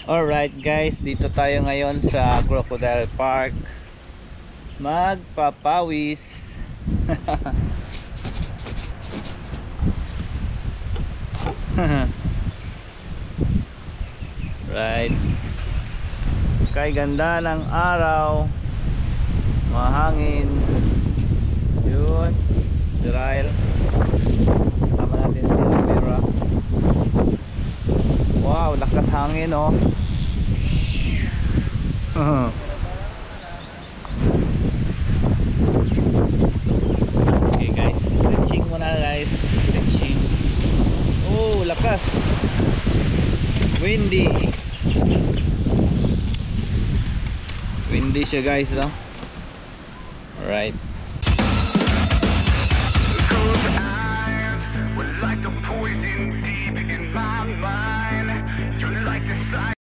Alright guys, dito tayo ngayon sa Crocodile Park. Magpapawis. Right. Kay ganda ng araw. Mahangin. Yun. Derail. Tama natin si Almira. Wow, lakas hangin oh. Okay guys, stretching muna guys. Stretching. Oh, lakas. Windy. Windy siya guys, no? Alright. Those eyes were like a poison deep in my mind. You're like the sign.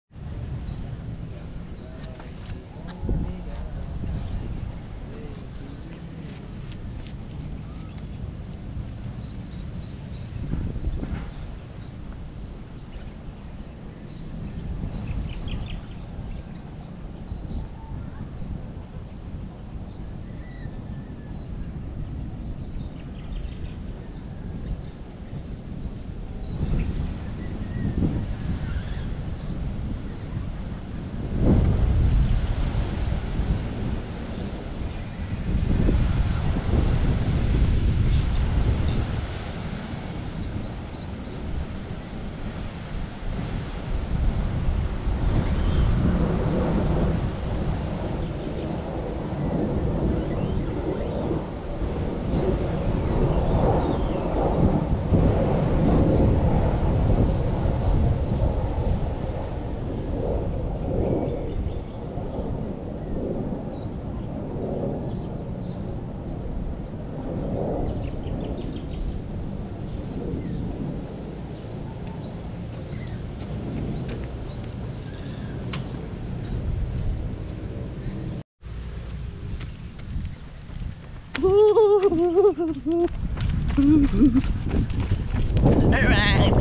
Alright,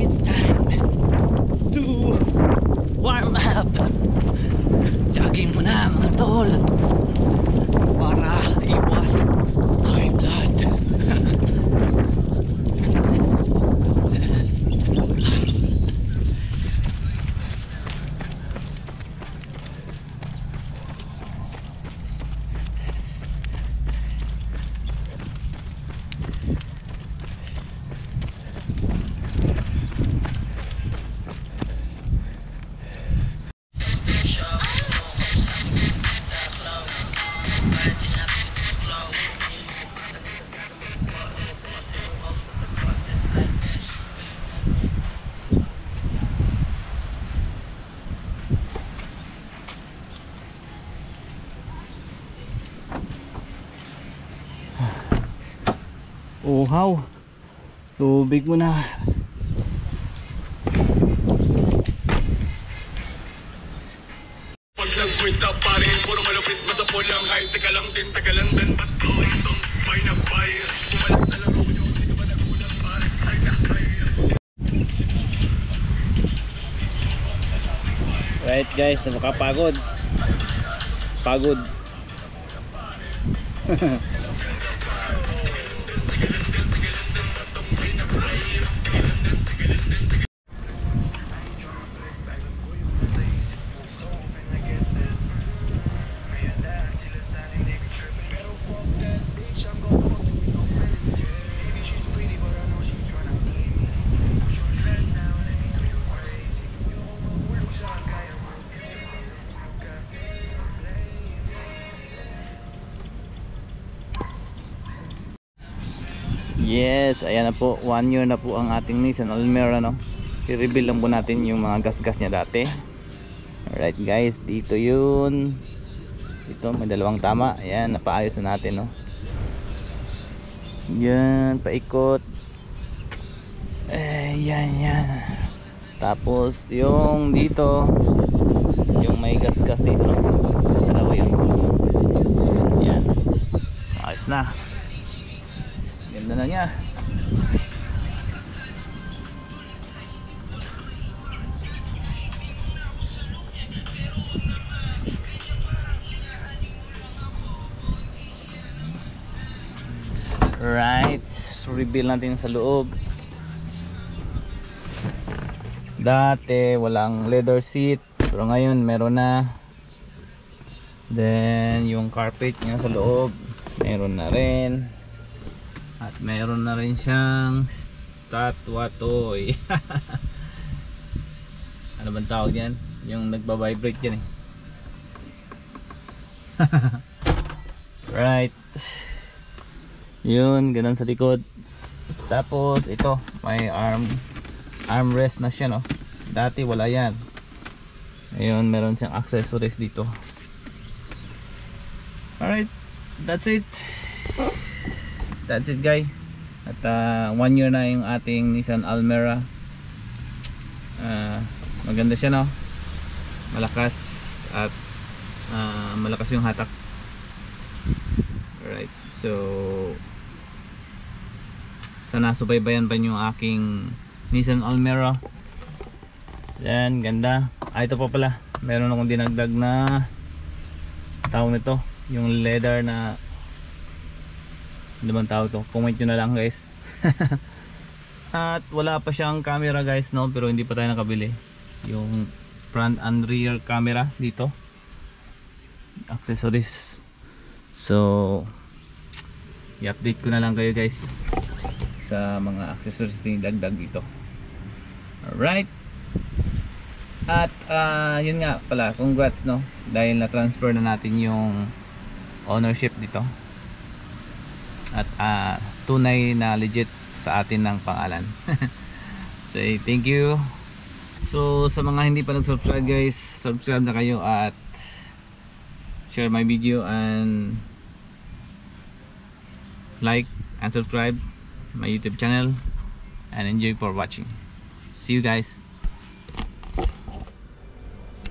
it's time to warm up. Jogging muna mga tol para iwas high blood. Uhaw, tubig mo na. Pag nag-first up pa rin, puro malupit masa pulang height. Teka lang din, ba't ko itong buy na buy? Pumalag sa laro nyo, hindi ka ba nagulang parang ay nakay. Right guys, napakapagod. Pagod. Yes, ayan na po, 1 year na po ang ating Nissan Almera, no? I-reveal lang po natin yung mga gas-gas niya dati. Alright guys, dito yun. Dito may dalawang tama. Ayan, napaayos na natin, no? Yan, paikot. Yan. Tapos yung dito, yung may gas-gas dito, no? Dalawa yun. Yan, ayos na. Ganda na niya. i-reveal natin sa loob. Dati walang leather seat, pero ngayon meron na. Then yung carpet niya sa loob meron na rin. At meron na rin siyang statwa toy. Ano bang tawag yan? Yung nagba-vibrate yan eh. Right. Yun, ganun sa likod. Tapos ito, may armrest na siya, no. Dati wala yan. Ayun, meron siyang accessories dito. Alright, that's it. That's it, guys. At 1 year na yung ating Nissan Almera. Maganda siya, no. Malakas at malakas yung hatak. Alright, so sana subaybayan pa yung aking Nissan Almera. Yan, ganda. Ito pa pala, meron akong dinagdag na tawag nito, yung leather na ano bang tawag to, comment nyo na lang guys. At wala pa siyang camera guys, no, pero hindi pa tayo nakabili yung front and rear camera dito, accessories. So i-update ko na lang kayo guys sa mga accessories na dagdag dito. Alright. At yun nga pala, congrats, no, dahil na transfer na natin yung ownership dito. At tunay na legit sa atin ng pangalan. So thank you. So sa mga hindi pa nag-subscribe guys, subscribe na kayo at share my video and like and subscribe my YouTube channel, and enjoy for watching. See you guys.